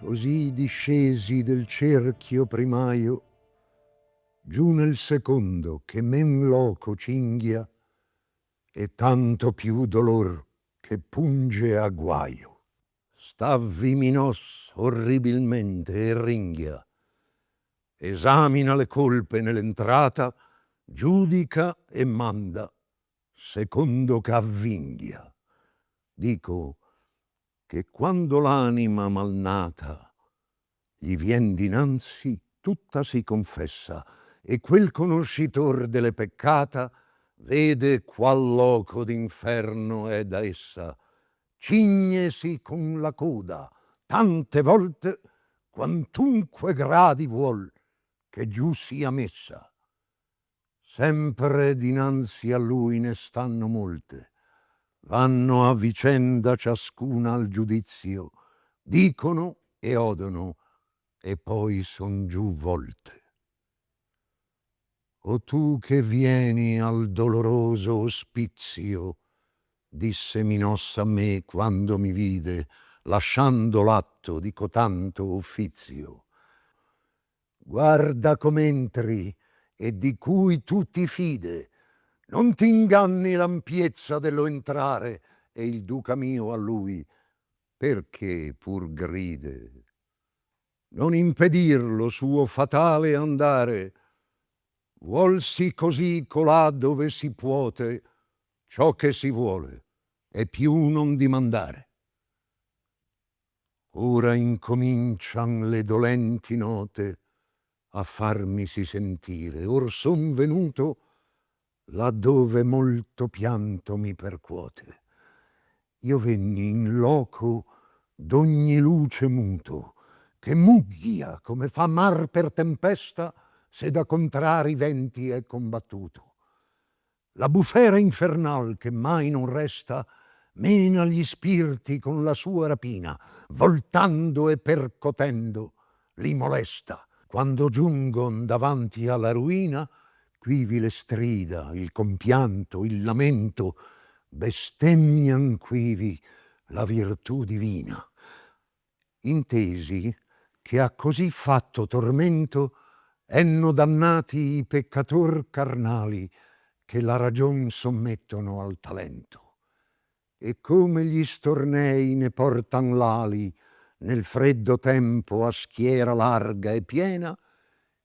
Così discesi del cerchio primaio, giù nel secondo che men loco cinghia, e tanto più dolor che punge a guaio. Stavvi Minos orribilmente e ringhia, esamina le colpe nell'entrata, giudica e manda, secondo che avvinghia. Dico che quando l'anima malnata gli vien dinanzi, tutta si confessa, e quel conoscitor delle peccata vede qual loco d'inferno è da essa, cignesi con la coda tante volte quantunque gradi vuol che giù sia messa. Sempre dinanzi a lui ne stanno molte, vanno a vicenda ciascuna al giudizio, dicono e odono, e poi son giù volte. O tu che vieni al doloroso ospizio, disse Minos a me quando mi vide, lasciando l'atto di cotanto uffizio. Guarda com'entri e di cui tu ti fide, non t'inganni l'ampiezza dello entrare, e il duca mio a lui, perché pur gride. Non impedir lo suo fatale andare, vuolsi così colà dove si puote ciò che si vuole, e più non dimandare. Ora incomincian le dolenti note a farmisi sentire, or son venuto laddove molto pianto mi percuote. Io venni in loco d'ogni luce muto, che mugghia come fa mar per tempesta se da contrari venti è combattuto. La bufera infernal che mai non resta mena gli spirti con la sua rapina, voltando e percotendo li molesta. Quando giungon davanti alla ruina, quivi le strida, il compianto, il lamento, bestemmian quivi la virtù divina. Intesi che a così fatto tormento enno dannati i peccator carnali che la ragion sommettono al talento. E come gli stornei ne portan l'ali nel freddo tempo a schiera larga e piena,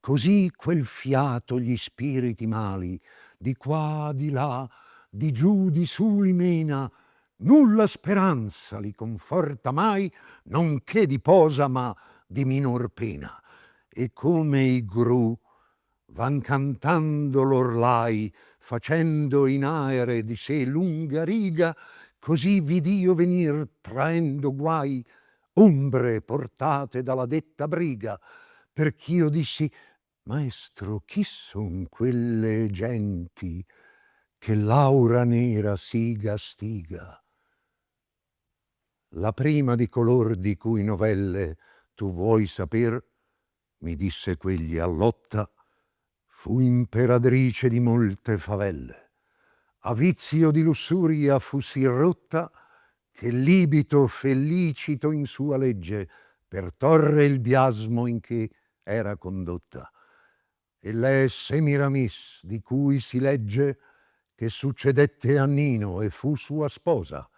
così quel fiato gli spiriti mali di qua di là, di giù di su li mena, nulla speranza li conforta mai, nonché di posa ma di minor pena. E come i gru van cantando l'orlai, facendo in aere di sé lunga riga, così vid'io venir traendo guai ombre portate dalla detta briga, perch'io dissi: maestro, chi son quelle genti che l'aura nera si gastiga? La prima di color di cui novelle tu vuoi saper, mi disse quegli allotta, fu imperatrice di molte favelle. A vizio di lussuria fu sì rotta che libito felicito in sua legge per torre il biasmo in che era condotta. E lei Semiramis, di cui si legge che succedette a Nino e fu sua sposa,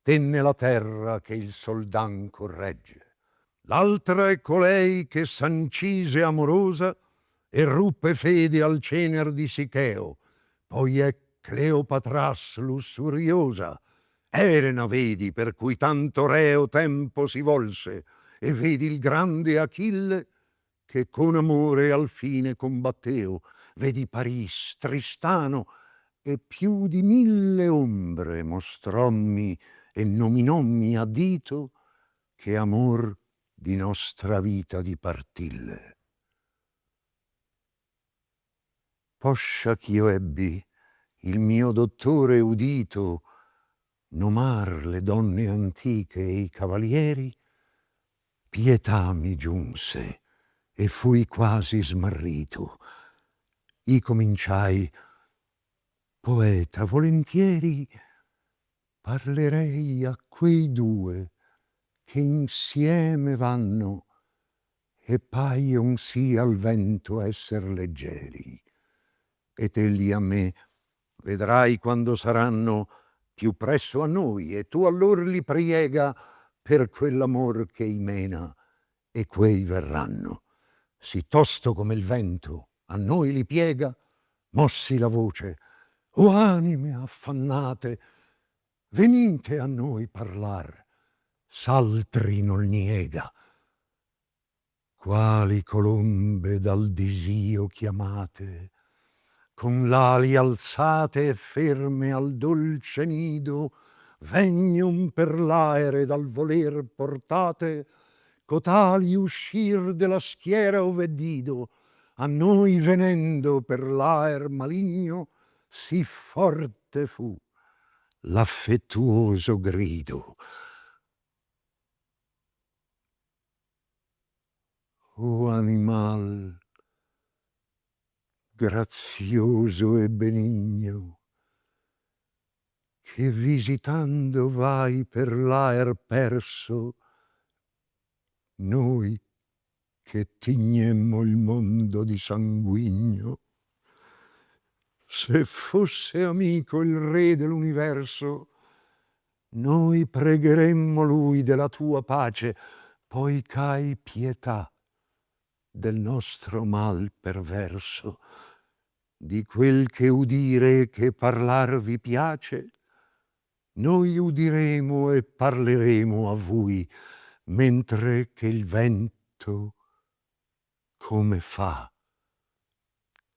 tenne la terra che il soldan corregge. L'altra è colei che s'ancise amorosa e ruppe fede al cener di Sicheo, poi è Cleopatras lussuriosa, Erena vedi per cui tanto reo tempo si volse, e vedi il grande Achille che con amore al fine combatteo, vedi Paris, Tristano, e più di 1000 ombre mostrommi e nominommi a dito che amor di nostra vita dipartille. Poscia ch'io ebbi il mio dottore udito nomar le donne antiche e i cavalieri, pietà mi giunse e fui quasi smarrito. I cominciai: poeta, volentieri parlerei a quei due che insieme vanno e paion sì al vento esser leggeri. Ed egli a me, vedrai quando saranno più presso a noi, e tu allor li priega per quell'amor che mena, e quei verranno. Sì tosto come il vento a noi li piega, mossi la voce: o anime affannate, venite a noi parlar, s'altri non niega. Quali colombe dal disio chiamate, con l'ali alzate e ferme al dolce nido, vegnon per l'aere dal voler portate, cotali uscir della schiera ove dido, a noi venendo per l'aer maligno, sì forte fu l'affettuoso grido. O animal grazioso e benigno, che visitando vai per l'aer perso, noi che tignemmo il mondo di sanguigno, se fosse amico il re dell'universo, noi pregheremmo lui della tua pace, poi c'hai pietà del nostro mal perverso, di quel che udire e che parlar vi piace, noi udiremo e parleremo a vui, mentre che il vento, come fa,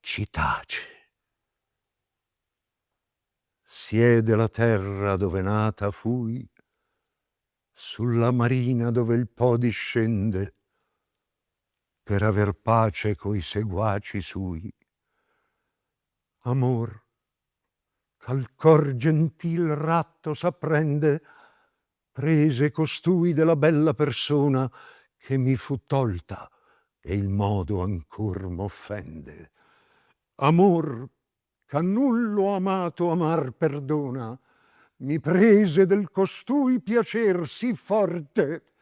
ci tace. Siede la terra dove nata fui, sulla marina dove il Po discende, per aver pace coi seguaci sui. Amor, ch'al cor gentil ratto s'apprende, prese costui della bella persona che mi fu tolta e il modo ancor m'offende. Amor, ch'a nullo amato amar perdona, mi prese del costui piacer sì forte,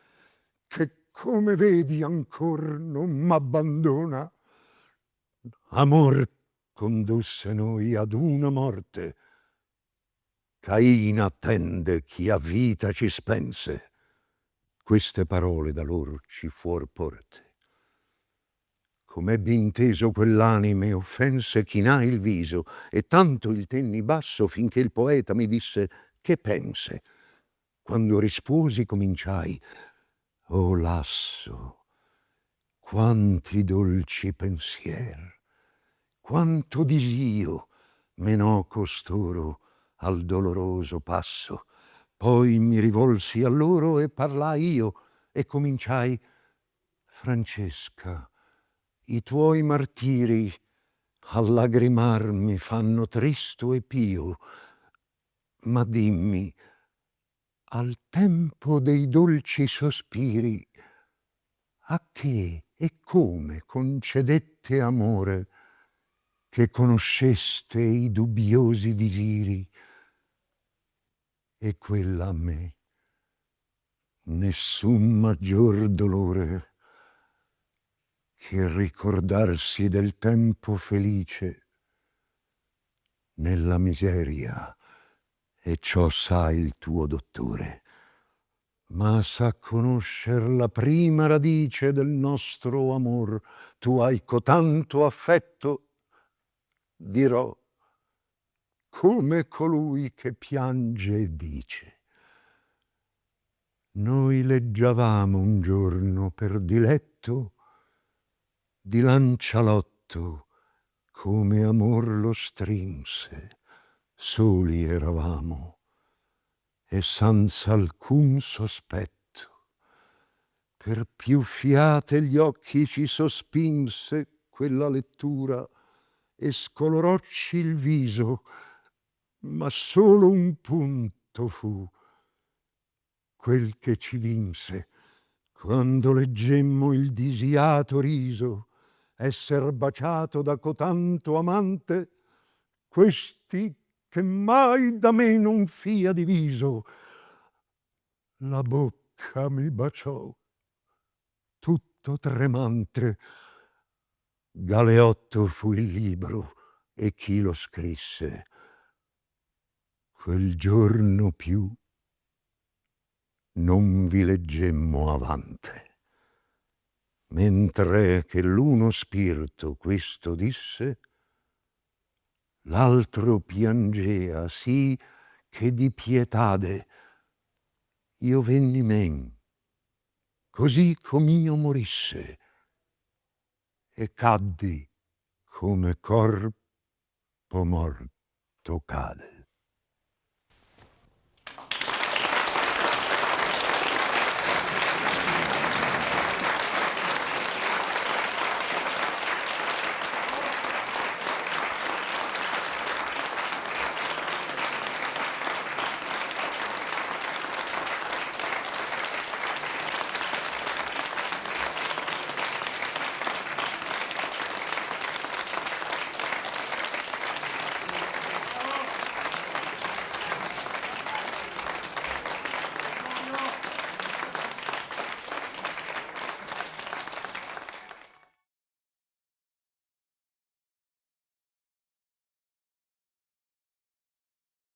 che come vedi ancor non m'abbandona. Amor condusse noi ad una morte, Cain attende chi a vita ci spense. Queste parole da loro ci fuor porte. Com'ebbi inteso quell'anime offense, chinai il viso e tanto il tenni basso finché il poeta mi disse: che pense? Quando risposi cominciai: o lasso, quanti dolci pensier, quanto disio menò costoro al doloroso passo. Poi mi rivolsi a loro e parlai io e cominciai: Francesca, i tuoi martiri al lagrimar mi fanno tristo e pio, ma dimmi, al tempo dei dolci sospiri, a che e come concedette amore, che conosceste i dubbiosi visiri, e quella a me nessun maggior dolore che ricordarsi del tempo felice nella miseria, e ciò sa il tuo dottore, ma sa conoscer la prima radice del nostro amor. Tu hai cotanto affetto, dirò, come colui che piange e dice. Noi leggiavamo un giorno per diletto di lancialotto, come amor lo strinse, soli eravamo e senza alcun sospetto. Per più fiate gli occhi ci sospinse quella lettura e scolorocci il viso, ma solo un punto fu quel che ci vinse, quando leggemmo il disiato riso esser baciato da cotanto amante, questi che mai da me non fia diviso. La bocca bocca mi baciò, tutto tremante. Galeotto fu il libro e chi lo scrisse. Quel giorno più non vi leggemmo avante. Mentre che l'uno spirito questo disse, l'altro piangea sì che di pietade io venni men, così com'io morisse, e caddi come corpo morto cade.